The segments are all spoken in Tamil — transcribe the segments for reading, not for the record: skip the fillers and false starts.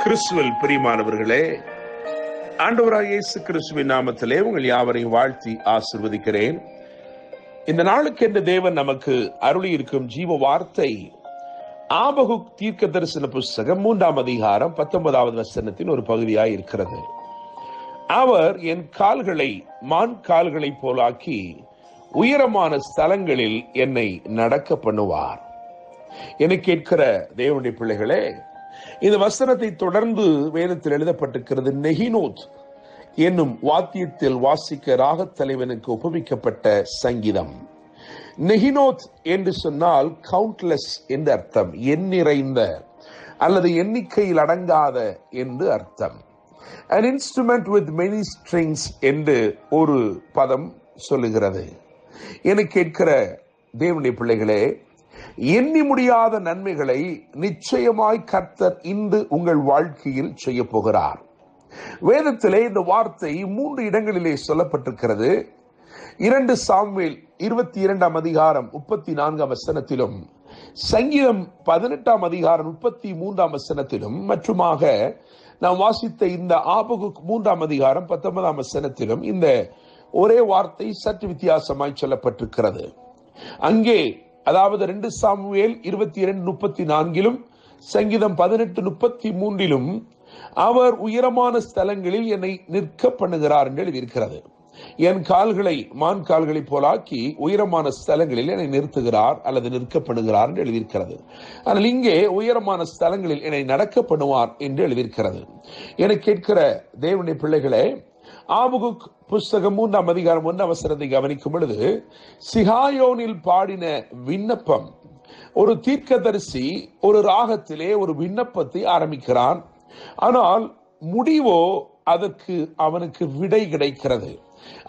கிறிஸ்துவில் பிரியமானவர்களே, ஆண்டவராகிய இயேசு கிறிஸ்துவின் நாமத்திலே உங்கள் யாவரையும் வாழ்த்தி ஆசீர்வதிக்கிறேன். இந்த நாளுக்கு என்று தேவன் நமக்கு அருளி இருக்கும் ஜீவ வார்த்தை ஆபகுக் தீர்க்க தரிசன புஸ்தகம் 3ஆம் அதிகாரம் 19வது வசனத்தின் ஒரு பகுதியாய் இருக்கிறது. அவர் என் கால்களை மான் கால்களை போலாக்கி உயரமான ஸ்தலங்களில் என்னை நடக்க பண்ணுவார். என்னை கேட்கிற தேவனுடைய பிள்ளைகளே, இந்த வசனத்தை தொடர்ந்து வேதத்தில் எழுதப்பட்டிருக்கிறது. நெகினோத் என்னும் வாத்தியத்தில் வாசிக்க ராகத் தலைவனுக்கு ஒப்புவிக்கப்பட்ட சங்கீதம். நெகினோத் என்று சொன்னால் கவுண்ட்லெஸ் என்று அர்த்தம், எண்ணிறைந்த அல்லது எண்ணிக்கையில் அடங்காத என்று அர்த்தம். An instrument with many strings என்று ஒரு பதம் சொல்லுகிறது. என கேட்கிற தேவனுடைய பிள்ளைகளே, எண்ணி முடியாத நன்மைகளை நிச்சயமாய் கர்த்தர் இன்று உங்கள் வாழ்க்கையில் செய்ய போகிறார். வேதத்திலே இந்த வார்த்தை 3 இடங்களிலே சொல்லப்பட்டிருக்கிறது. 2 சாமுவேல் 22ஆம் அதிகாரம் 34ஆம் வசனத்திலும், சங்கீதம் 18ஆம் அதிகாரம் 33ஆம் வசனத்திலும், மற்றுமாக நாம் வாசித்த இந்த ஆபகுக் 3ஆம் அதிகாரம் 19ஆம் வசனத்திலும் இந்த ஒரே வார்த்தை சற்று வித்தியாசமாய் சொல்லப்பட்டிருக்கிறது. அங்கே அதாவது 2 சாமுவேல் 22:34 சங்கீதம் 18:33 அவர் உயரமான ஸ்தலங்களில் என்னை நிற்க பண்ணுகிறார் என்று எழுதியிருக்கிறது. என் கால்களை மான் கால்களை போலாக்கி உயரமான ஸ்தலங்களில் என்னை நிறுத்துகிறார் அல்லது நிற்க பண்ணுகிறார் என்று எழுதியிருக்கிறது. ஆனால் இங்கே உயரமான ஸ்தலங்களில் என்னை நடக்க பண்ணுவார் என்று எழுதியிருக்கிறது. என கேட்கிற தேவனுடைய பிள்ளைகளே, ஆபகுக் புஸ்தகம் 3ஆம் அதிகாரம் 1ஆம் வசனத்தை கவனிக்கும் பொழுது, சிகாயோனில் பாடின விண்ணப்பம், ஒரு தீர்க்கதரிசி ஒரு ராகத்திலே ஒரு விண்ணப்பத்தை ஆரம்பிக்கிறான். ஆனால் முடிவோ அதற்கு அவனுக்கு விடை கிடைக்கிறது.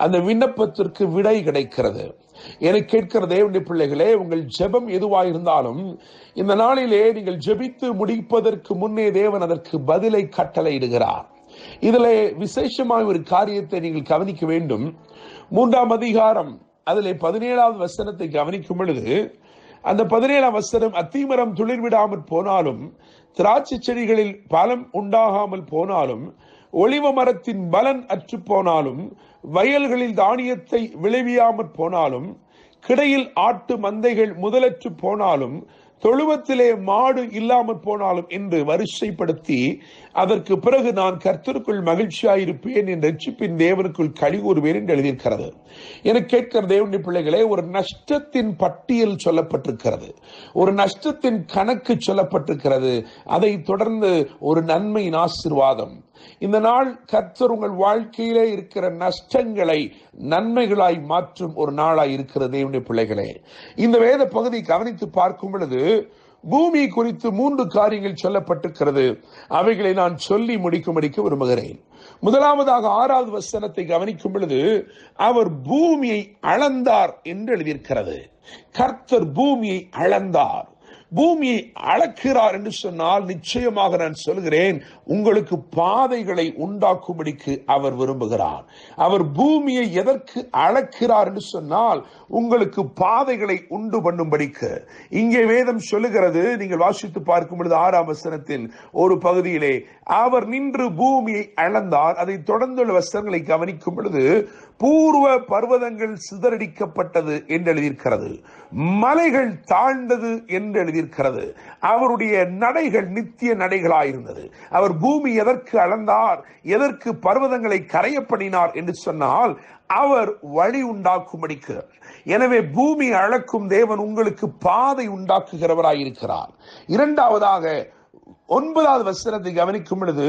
அந்த விண்ணப்பத்திற்கு விடை கிடைக்கிறது. என கேட்கிற தேவனுடைய பிள்ளைகளே, உங்கள் ஜெபம் எதுவாயிருந்தாலும் இந்த நாளிலே நீங்கள் ஜெபித்து முடிப்பதற்கு முன்னே தேவன் அதற்கு பதிலை கட்டளையிடுகிறார். இதில் விசேஷமாக ஒரு காரியத்தை நீங்கள் கவனிக்க வேண்டும். 3ஆம் அதிகாரம் அதிலே 17வது வசனத்தை கவனிக்கும் பொழுது, அந்த 17ஆம் வசனம், அத்திமரம் துளிர் விடாமல் போனாலும், திராட்சை செடிகளில் பலம் உண்டாகாமல் போனாலும், ஒலிவ மரத்தின் பலன் அற்று போனாலும், வயல்களில் தானியத்தை விளைவியாமற் போனாலும், கிடையில் ஆட்டு மந்தைகள் முதலற்று போனாலும், தொழுவத்திலே மாடு இல்லாமல் போனாலும் என்று வரிசைப்படுத்தி, அதற்கு பிறகு நான் கர்த்தருக்குள் மகிழ்ச்சியாயிருப்பேன், என் ரட்சிப்பின் தேவனுக்குள் களி கூறுவேன் என்று எழுதியிருக்கிறது. என கேட்கிற தேவனுடைய பிள்ளைகளே, ஒரு நஷ்டத்தின் பட்டியல் சொல்லப்பட்டிருக்கிறது, ஒரு நஷ்டத்தின் கணக்கு சொல்லப்பட்டிருக்கிறது. அதை தொடர்ந்து ஒரு நன்மையின் ஆசீர்வாதம். இந்த நாள் கர்த்தர் உங்கள் வாழ்க்கையிலே இருக்கிற நஷ்டங்களை நன்மைகளாய் மாற்றும் ஒரு நாளாய் இருக்கிறது. தேவனுடைய பிள்ளைகளே, இந்த வேத பகுதி கவனித்து பார்க்கும் பொழுது பூமி குறித்து 3 காரியங்கள் சொல்லப்பட்டிருக்கிறது. அவைகளை நான் சொல்லி முடிக்க விரும்புகிறேன். முதலாவதாக 6வது வசனத்தை கவனிக்கும் பொழுது, அவர் பூமியை அளந்தார் என்று எழுதியிருக்கிறது. கர்த்தர் பூமியை அளந்தார். பூமியை அளக்கிறார் என்று சொன்னால், நிச்சயமாக நான் சொல்கிறேன், உங்களுக்கு பாதைகளை உண்டாக்கும்படிக்கு அவர் விரும்புகிறார். அவர் பூமியை எதற்கு அளக்கிறார் என்று சொன்னால், உங்களுக்கு பாதைகளை உண்டு பண்ணும்படிக்கு. இங்கே வேதம் சொல்லுகிறது, நீங்கள் வாசித்து பார்க்கும் பொழுது 6ஆம் வசனத்தின் ஒரு பகுதியிலே, அவர் நின்று பூமியை அளந்தார். அதை தொடர்ந்துள்ள வசனங்களை கவனிக்கும் பொழுது, பூர்வ பர்வதங்கள் சிதறடிக்கப்பட்டது என்று எழுதியிருக்கிறது, மலைகள் தாழ்ந்தது என்று எழுதியிருக்கிறது. அவருடைய நடைகள் நித்திய நடைகளாயிருந்தது. அவர் பூமி எதற்கு அளந்தார், எதற்கு பர்வதங்களை கரையப்படினார் என்று சொன்னால், அவர் வழி உண்டாக்கும்படிக்கு. எனவே பூமி அளக்கும் தேவன் உங்களுக்கு பாதை உண்டாக்குகிறவராயிருக்கிறார். இரண்டாவதாக 9வது வசனத்தை கவனிக்கும் பொழுது,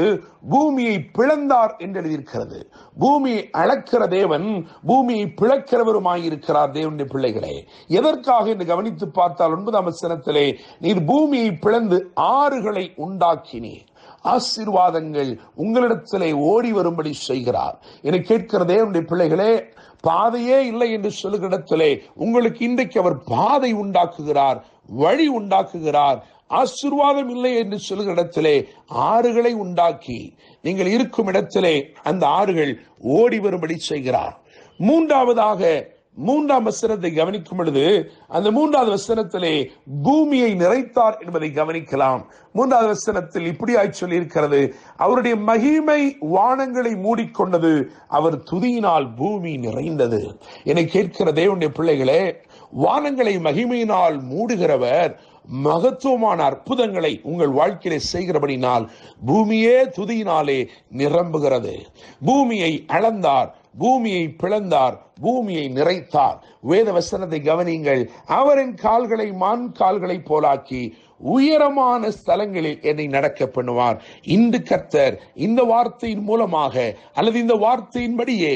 பூமியை பிளந்தார் என்று எழுதியிருக்கிறது. பூமியை அளக்கிற தேவன் பூமியை பிளக்கிறவருமாயிருக்கிறார். தேவனுடைய பிள்ளைகளே, எதற்காக என்று கவனித்து பார்த்தால் 9ஆம் வசனத்திலே, நீர் பூமியை பிளந்து ஆறுகளை உண்டாக்கினீர், ஆசீர்வாதங்கள் உங்களிடத்திலே ஓடி வரும்படி செய்கிறார். என கேட்கிற தேவனுடைய பிள்ளைகளே, பாதையே இல்லை என்று சொல்லுகிற இடத்திலே உங்களுக்கு இன்றைக்கு அவர் பாதை உண்டாக்குகிறார், வழி உண்டாக்குகிறார். ஆசீர்வாதம் இல்லை என்று சொல்லுகிற இடத்திலே ஆறுகளை உண்டாக்கி நீங்கள் இருக்கும் இடத்திலே அந்த ஆறுகள் ஓடி வரும்படி செய்கிறார். மூன்றாவதாக மூன்றாம் வசனத்தை கவனிக்கும் பொழுது அந்த மூன்றாவது வசனத்திலே பூமியை நிறைத்தார் என்பதை கவனிக்கலாம். மூன்றாவது வசனத்தில் இப்படியாய் சொல்லி இருக்கிறது, அவருடைய மகிமை வானங்களை மூடிக்கொண்டது, அவர் துதியினால் பூமி நிறைந்தது. என்னை கேட்கிற தேவனுடைய பிள்ளைகளே, வானங்களை மகிமையினால் மூடுகிறவர் மகத்துவமான அற்புதங்களை உங்கள் வாழ்க்கையிலே செய்கிறபடினால் பூமியே துதியினாலே நிரம்புகிறது. பூமியை அளந்தார், பூமியை பிளந்தார், பூமியை நிறைத்தார். வேத வசனத்தை கவனியுங்கள். அவரின் கால்களை மான் கால்களை போலாக்கி உயரமான ஸ்தலங்களில் என்னை நடக்க பண்ணுவார். இன்று கர்த்தர் இந்த வார்த்தையின் மூலமாக அல்லது இந்த வார்த்தையின்படியே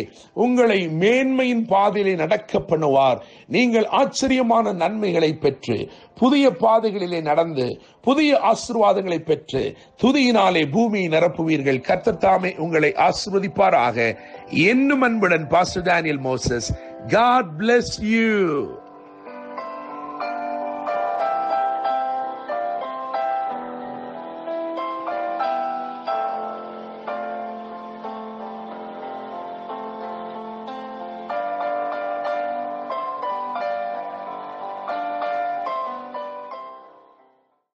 உங்களை மேன்மையின் பாதையிலே நடக்க பண்ணுவார். நீங்கள் ஆச்சரியமான நன்மைகளை பெற்று புதிய பாதைகளிலே நடந்து புதிய ஆசீர்வாதங்களை பெற்று துதியினாலே பூமியை நிரப்புவீர்கள். கர்த்தர் தாமே உங்களை ஆசீர்வதிப்பாராக. என்னும் அன்புடன் pastor Daniel Moses. God bless you.